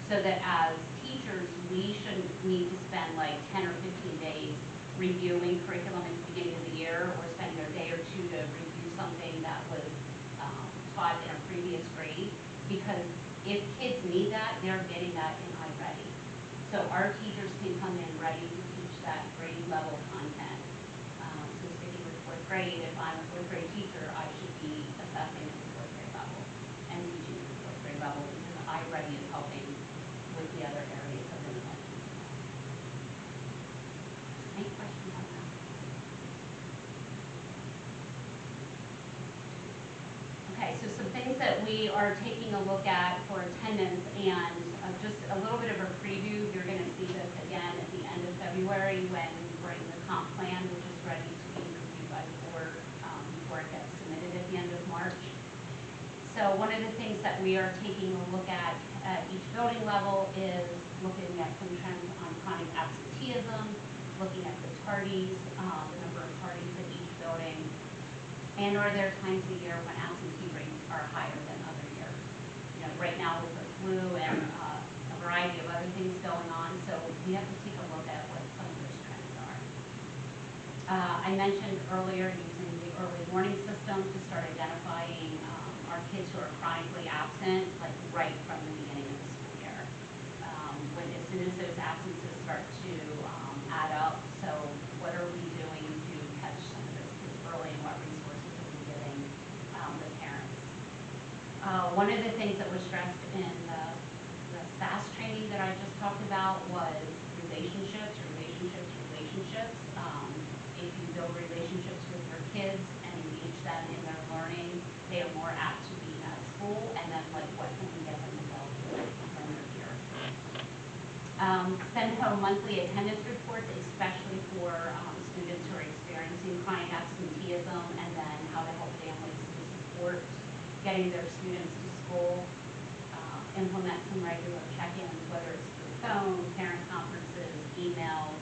so that as teachers, we shouldn't need to spend like 10 or 15 days reviewing curriculum at the beginning of the year, or spending a day or two to review something that was taught in a previous grade. Because if kids need that, they're getting that in iReady. So our teachers can come in ready to teach that grade level content. So sticking with fourth grade, if I'm a fourth grade teacher, I should be assessing at the fourth grade level and teaching at the fourth grade level, because iReady is helping with the other areas of intervention. Any questions on that? Okay, so some things that we are taking a look at for attendance, and just a little bit of a preview. You're going to see this again at the end of February when we bring the comp plan, which is ready to be reviewed by the board before it gets submitted at the end of March. So one of the things that we are taking a look at each building level is looking at some trends on chronic absenteeism, looking at the tardies, the number of tardies in each building, and are there times a year when absentee rates are higher than other years? You know, right now with the flu and a variety of other things going on, so we have to take a look at what some of those trends are. I mentioned earlier using the early warning system to start identifying our kids who are chronically absent, like right from the beginning of the school year. As soon as those absences start to add up, so what are we doing to catch some of those kids early, and what resources are we giving the parents? One of the things that was stressed in the SAS training that I just talked about was relationships. If you build relationships with your kids and engage them in their learning, they are more apt to be at school. And then, like, what can we get them involved with when they're here? Send home monthly attendance reports, especially for students who are experiencing chronic absenteeism, and then how to help families to support getting their students to school. Implement some regular check-ins, whether it's through phone, parent conferences, emails.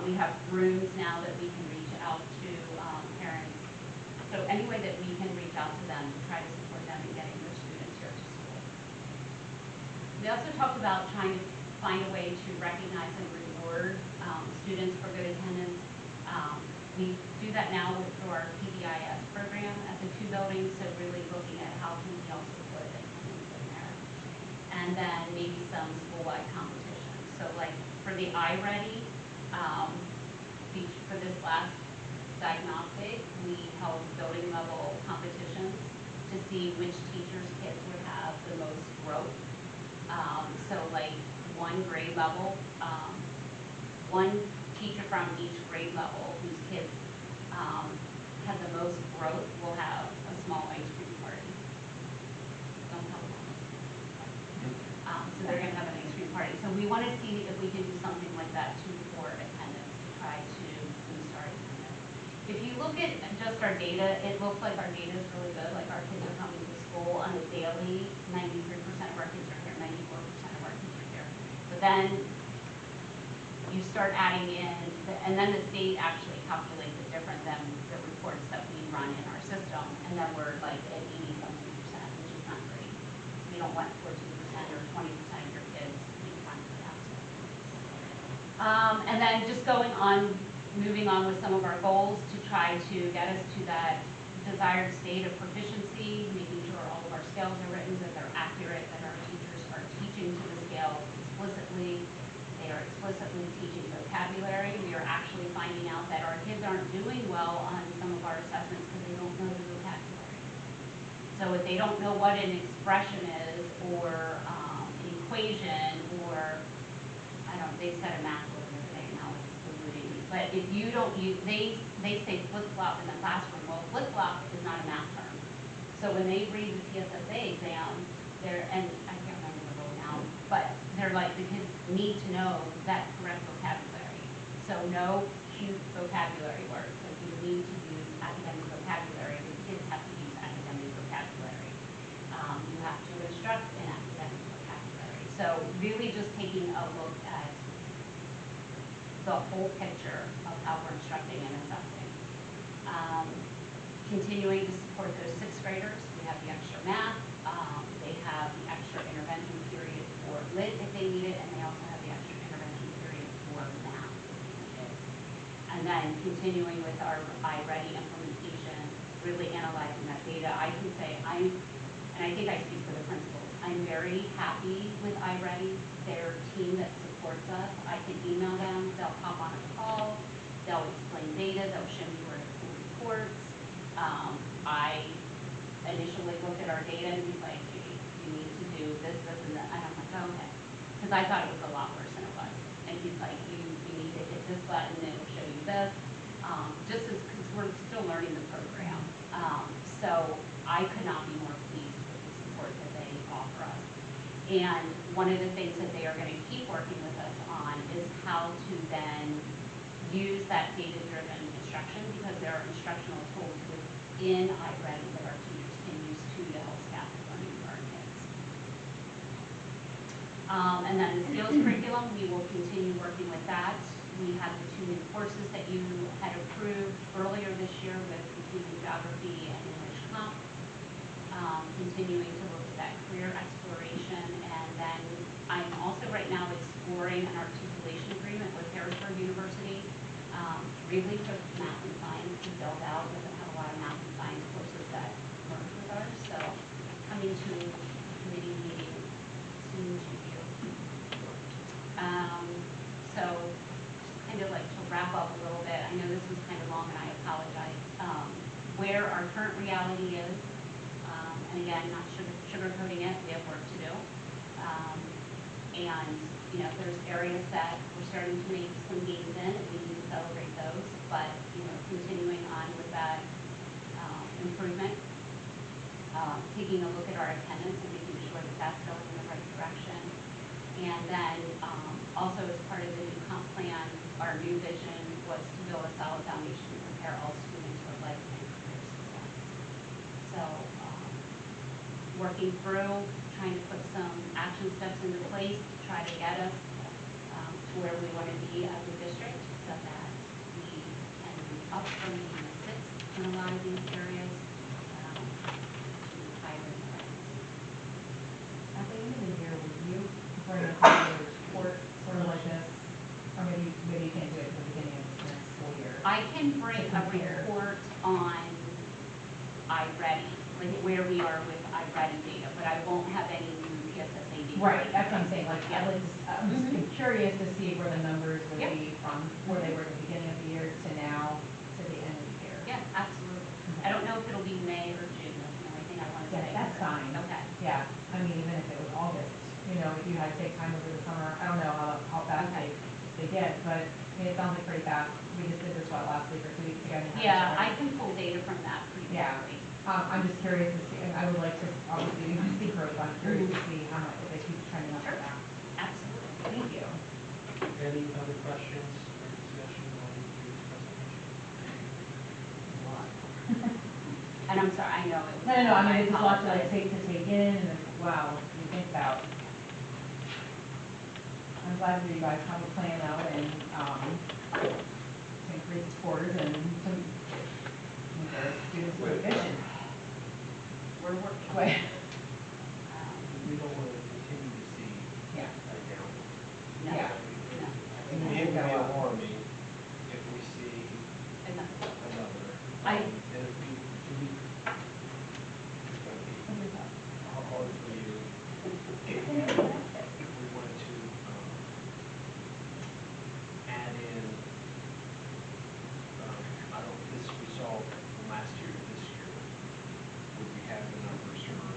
We have rooms now that we can reach out to parents. So any way that we can reach out to them to try to support them in getting their students here to school. We also talked about trying to find a way to recognize and reward students for good attendance. We do that now through our PBIS program at the 2 buildings, so really looking at how can we also put attendance in there. And then maybe some school-wide competitions. So like for the iReady, for this last diagnostic, we held building level competitions to see which teachers' kids would have the most growth. So like one grade level, one teacher from each grade level whose kids had the most growth will have a small ice cream party. Don't tell them. So they're going to have an ice cream party. So we want to see if we can do something like that too for attendance, to try to boost our attendance. If you look at just our data, it looks like our data is really good. Like our kids are coming to school on a daily. 93% of our kids are here. 94% of our kids are here. But then you start adding in, and then the state actually calculates it different than the reports that we run in our system, and then we're like at 80-something%, which is not great. We don't want 14% or 20% of your kids being chronically absent. And then just moving on with some of our goals to try to get us to that desired state of proficiency, making sure all of our scales are written, that they're accurate, that our teachers are teaching to the scales explicitly. They are explicitly teaching vocabulary. We are actually finding out that our kids aren't doing well on some of our assessments because they don't know the vocabulary. So if they don't know what an expression is, or an equation, or they said a math word the other day, now it's eluding me. But if you don't use, they say flip-flop in the classroom. Well, flip-flop is not a math term. So when they read the TSSA exam, and I can't remember the rule now, but they're like, the kids need to know that correct vocabulary. So no cute vocabulary words. Like, you need to use academic vocabulary. The kids have to use academic vocabulary. You have to instruct in academic vocabulary. So really just taking a look at the whole picture of how we're instructing and assessing. Continuing to support those 6th graders. We have the extra math. They have the extra intervention period lit if they need it, and they also have the extra intervention period for math if they need it. And then continuing with our iReady implementation, really analyzing that data, I can say and I think I speak for the principals, I'm very happy with iReady, their team that supports us. I can email them, they'll pop on a call, they'll explain data, they'll show me where to pull reports. I initially looked at our data and he's like, hey, you need to do this, this, and that. And I'm like, oh, okay. Because I thought it was a lot worse than it was. And he's like, you need to hit this button, it'll show you this. Just as, because we're still learning the program. So I could not be more pleased with the support that they offer us. And one of the things that they are going to keep working with us on is how to then use that data-driven instruction, because there are instructional tools within iReady that our teachers can use too to help staff and learning for our kids. And then the skills curriculum, we will continue working with that. We have the 2 new courses that you had approved earlier this year with continuing geography and English comp. Continuing to look at that career exploration, and then I'm also right now exploring an articulation agreement with Harrisburg University. Really took math and science to build out. Doesn't have a lot of math and science courses that merge with ours, so coming to committee meeting soon to you. So kind of like to wrap up a little bit, I know this was kind of long and I apologize, where our current reality is, and again, not sugarcoating it, we have work to do. And, you know, there's areas that we're starting to make some gains in, and we need to celebrate those, but, you know, continuing on with that improvement, taking a look at our attendance and making sure that that's going in the right direction. And then also as part of the new comp plan, our new vision was to build a solid foundation to prepare all students for life and career success. So working through, trying to put some action steps into place to try to get us to where we want to be as a district, so that we can move up from being a 6 in a lot of these areas to higher in the ranks. At the end of the year, will you bring us a report sort of like this? Or maybe you can't do it at the beginning of the next school year. I can bring a report on iReady, like where we are with iReady data, but I won't have any new PSSA data. Right, that's what I'm saying, like, Yeah. I'm just curious to see where the numbers would Yep. be from where they were at the beginning of the year to now, to the end of the year. Yeah, absolutely. I don't know if it'll be May or June, that's the only thing I want to say. Yeah, that's fine. Okay. Yeah, I mean, even if it was August, you know, if you had to take time over the summer, I don't know how fast Okay. they get, but, I mean, it sounds like pretty fast. We just did this, last week or 2 weeks ago? and Yeah, I haven't can pull data from that pretty Yeah. quickly. I'm just curious to see, and I would like to, obviously, you speak for us, I'm curious to see how much, if they keep trending up or Sure. down. Absolutely. Thank you. Any other questions or discussion on your presentation? A lot. And I'm sorry, I know it was. No, I mean, I it's just a lot to like apologize. take in, and then, wow, what do you think about? I'm glad that you guys have a plan out and, to increase scores and to make our students more efficient. We're working. But, We don't want to continue to see yeah, a down. No. Yeah. No. It would be alarming if we see Enough. another. I- And if we, it's going to be hard for you if we wanted to add in, I don't, this we saw from last year to this year, would we have the numbers for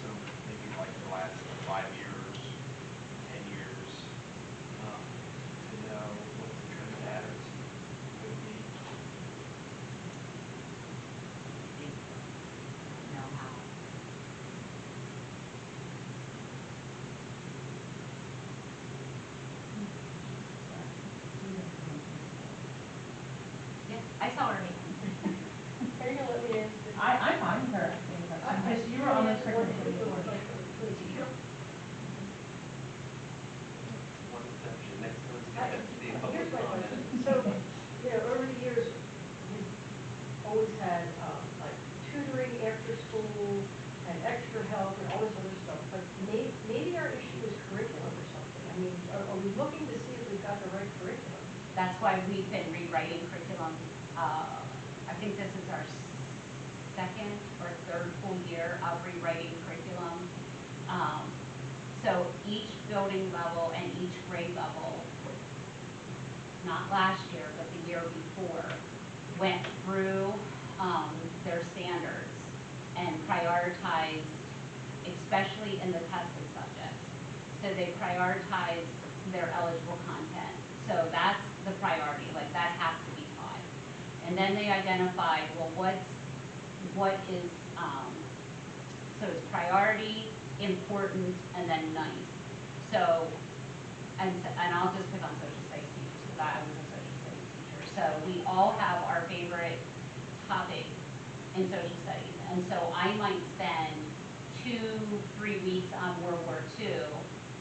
some, maybe like the last 5 years, 10 years, to know what the trend patterns would be? Know how. Yeah, I saw her. Are you gonna let me answer? I'm fine with her asking a question, because you were on the curriculum committee before. are we looking to see if we've got the right curriculum? That's why we've been rewriting curriculum. I think this is our second or third full year of rewriting curriculum. So each building level and each grade level, not last year, but the year before, went through their standards and prioritized, especially in the tested subjects. So they prioritized their eligible content. So that's the priority, like that has to be taught. And then they identified, well, what is, so it's priority, important, and then nice. So, and I'll just pick on social studies teachers because I was a social studies teacher. So we all have our favorite topic in social studies. And so I might spend 2-3 weeks on World War II,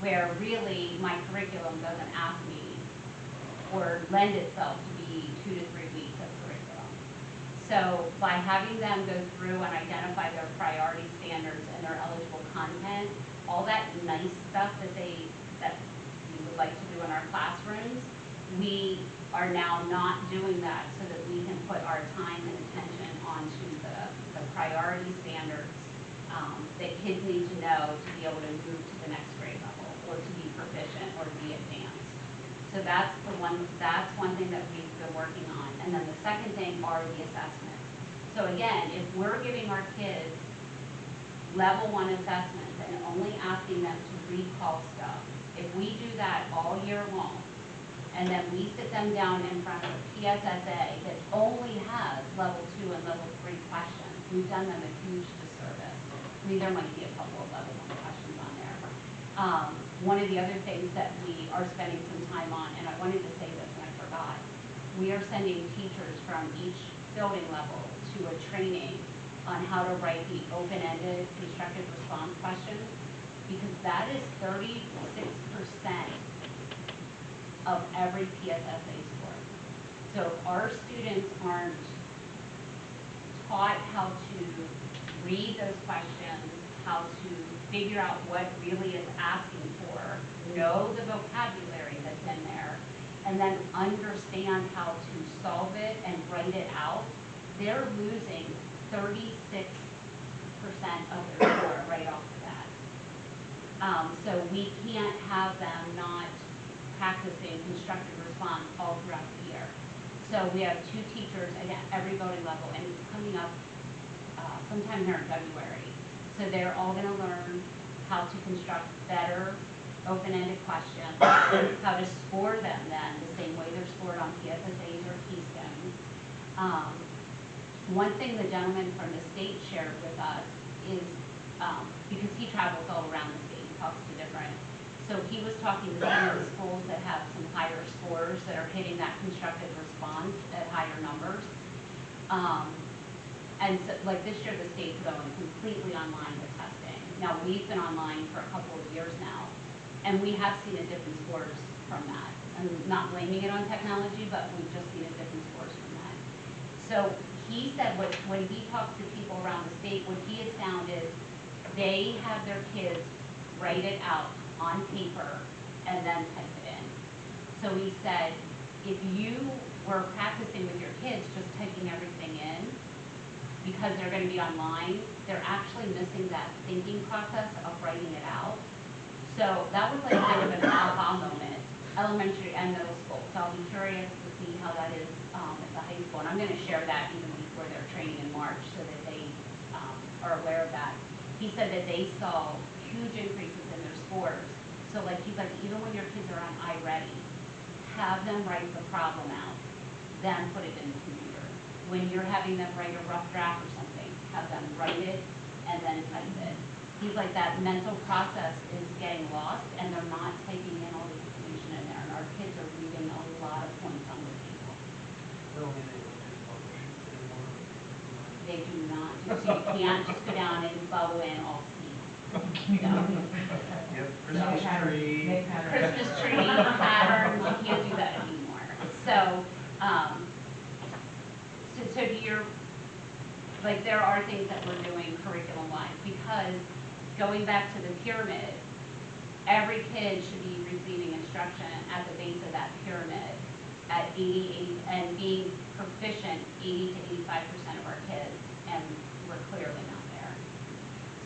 where really my curriculum doesn't ask me or lend itself to be 2 to 3 weeks of curriculum. So by having them go through and identify their priority standards and their eligible content, all that nice stuff that we would like to do in our classrooms, we are now not doing that so that we can put our time and attention onto the priority standards that kids need to know to be able to move to the next grade level or to be proficient or to be advanced. So that's one thing that we've been working on. And then the second thing are the assessments. So again, if we're giving our kids level 1 assessments and only asking them to recall stuff, if we do that all year long, and then we sit them down in front of a PSSA that only has level 2 and level 3 questions, we've done them a huge disservice. I mean, there might be a couple of level 1 questions on there. One of the other things that we are spending some time on, and I wanted to say this and I forgot, we are sending teachers from each building level to a training on how to write the open-ended constructive response questions, because that is 36% of every PSSA score. So if our students aren't taught how to read those questions, how to figure out what really is asking for, know the vocabulary that's in there, and then understand how to solve it and write it out, they're losing 36% of their score right off the bat. So we can't have them not practicing constructive response all throughout the year. So we have 2 teachers at every voting level, and it's coming up sometime here in February. So they're all going to learn how to construct better open-ended questions, how to score them then the same way they're scored on PSSAs or Keystones. One thing the gentleman from the state shared with us is, because he travels all around the state, he talks to different, so he was talking to some of the schools that have some higher scores that are hitting that constructive response at higher numbers. And so, like this year, the state's going completely online with testing. Now, we've been online for a couple of years now, and we have seen a different scores from that. I'm not blaming it on technology, but we've just seen a different scores from that. So he said when he talks to people around the state, what he has found is they have their kids write it out on paper and then type it in. So he said, if you were practicing with your kids just typing everything in, because they're going to be online, they're actually missing that thinking process of writing it out. So that was like kind of an aha moment, elementary and middle school. So I'll be curious to see how that is at the high school. And I'm going to share that even before their training in March so that they are aware of that. He said that they saw huge increases in their scores. So like he's like, even when your kids are on iReady, have them write the problem out, then put it in the computer. When you're having them write a rough draft or something, have them write it and then type it. He's like, that mental process is getting lost and they're not taking in all the information in there. And our kids are leaving a lot of points on the table. They do not. So you can't just go down and bubble in all speed. No. Yep, Christmas tree. Christmas tree patterns, you can't do that anymore. So, so to your, like there are things that we're doing curriculum-wise because going back to the pyramid, every kid should be receiving instruction at the base of that pyramid at 80, and being proficient 80 to 85% of our kids, and we're clearly not there.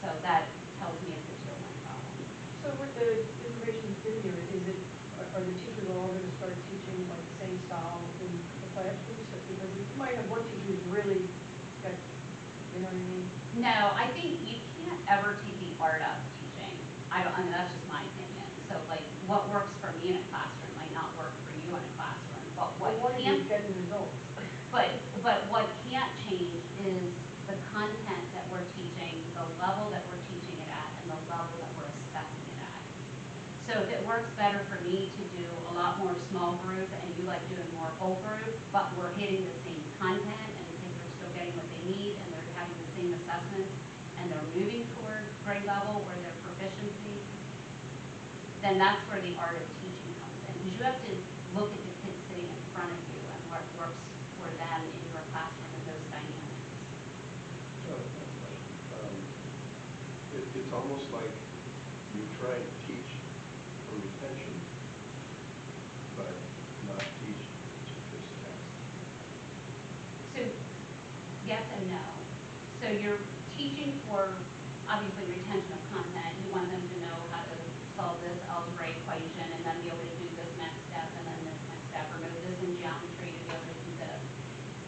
So that tells me it's a tier 1 problem. So with the information that's in here, are the teachers all going to start teaching like the same style in the classrooms? Because you might have one teacher who's really got, you know what I mean? No, I think you can't ever take the art out of teaching. I mean, that's just my opinion. So like, what works for me in a classroom might not work for you in a classroom. But what Well, one can, is getting results. but what can't change is the content that we're teaching, the level that we're teaching it at, and the level that we're assessing it at. So if it works better for me to do a lot more small group and you like doing more whole group, but we're hitting the same content and the kids are still getting what they need and they're having the same assessments and they're moving toward grade level or their proficiency, then that's where the art of teaching comes in. Because you have to look at the kids sitting in front of you and what works for them in your classroom and those dynamics. It's almost like you try and teach for retention, but not teach to this test. So yes and no. So you're teaching for obviously retention of content. You want them to know how to solve this algebra equation and then be able to do this next step and then this next step, or know this in geometry to be able to do this.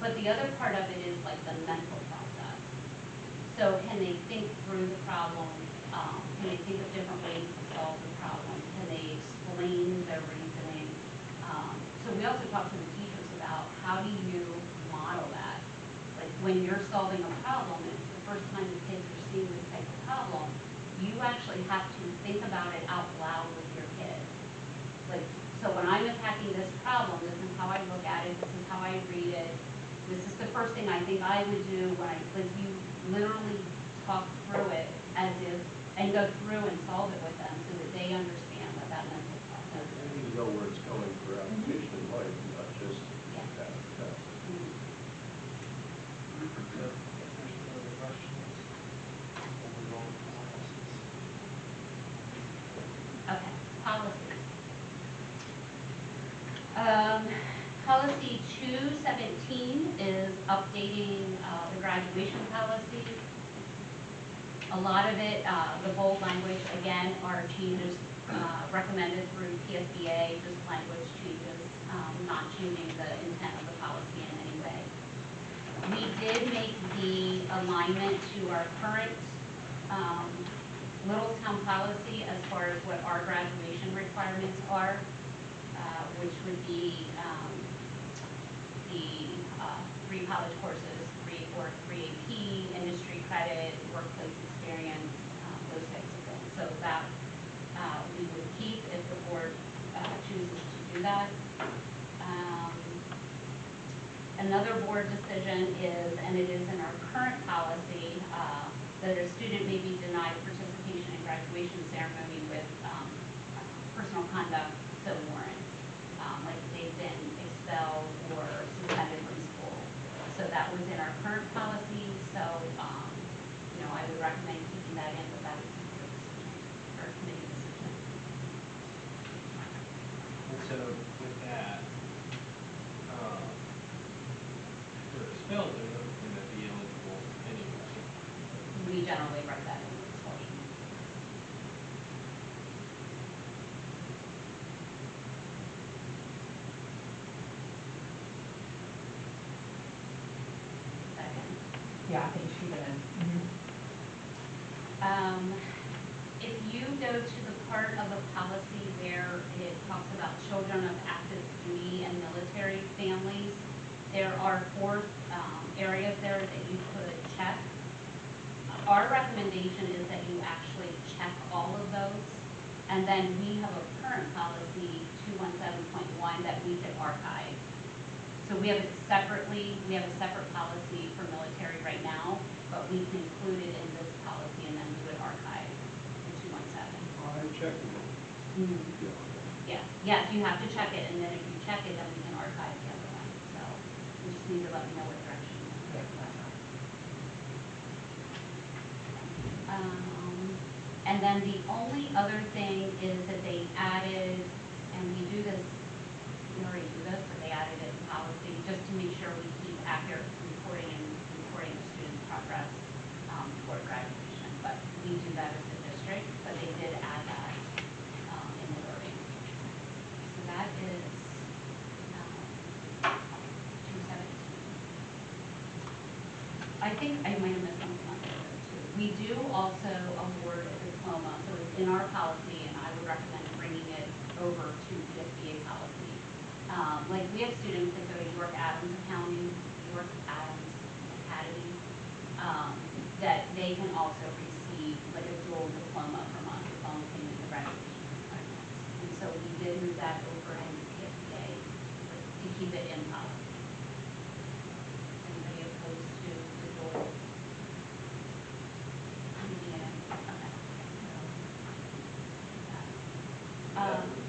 But the other part of it is like the mental process. So can they think through the problem? Can they think of different ways to solve the problem? Can they explain their reasoning? So we also talk to the teachers about how do you model that? Like when you're solving a problem, it's the first time the kids are seeing this type of problem, you actually have to think about it out loud with your kids. Like, so when I'm attacking this problem, this is how I look at it, this is how I read it, this is the first thing I think I would do when like you literally talk through it as if, and go through and solve it with them so that they understand what that mental process is. And you know where it's going for application in life, not just Yeah. that test. Mhm. If there's no other questions, we'll move on to policies. Okay, policies. Policy 217 is updating the graduation policy. A lot of it, the bold language, again, are changes recommended through PSBA, just language changes, not changing the intent of the policy in any way. We did make the alignment to our current Littlestown policy as far as what our graduation requirements are, which would be the 3 college courses, 3 AP, industry credit, workplace experience, those types of things. So that we would keep if the board chooses to do that. Another board decision is, and it is in our current policy, that a student may be denied participation in graduation ceremony with personal conduct so warrants, like they've been expelled or suspended from school. So that was in our current policy, so, I would recommend keeping that in, but that would be your decision, or committee decision. And so with that, if they're expelled, they're not going to be eligible anyway. We generally write that in the expulsion. Second. Yeah, I think she should have. If you go to the part of the policy where it talks about children of active duty and military families, there are 4 areas there that you could check. Our recommendation is that you actually check all of those, and then we have a current policy, 217.1, that we could archive. So we have a separate policy for military right now, but we can include it in this policy and then we would archive the 217. I checked them. Yeah, yes, you have to check it, and then if you check it, then we can archive the other one. So you just need to let me know what direction you want to go. And then the only other thing is can already do this, but they added it in policy, just to make sure we keep accurate reporting and reporting the student progress toward graduation. But we do that as a district, but they did add that in the wording. So that is 217. I think I might have missed something on there too. We do also award a diploma, so it's in our policy, and I would recommend bringing it over to the SBA policy. Like we have students that go to York Adams Academy, that they can also receive like a dual diploma from us as long as they meet the graduation requirements. And so we did move that over into the SBA to keep it in policy. Anybody opposed to the dual? Yeah. Okay. That Um, would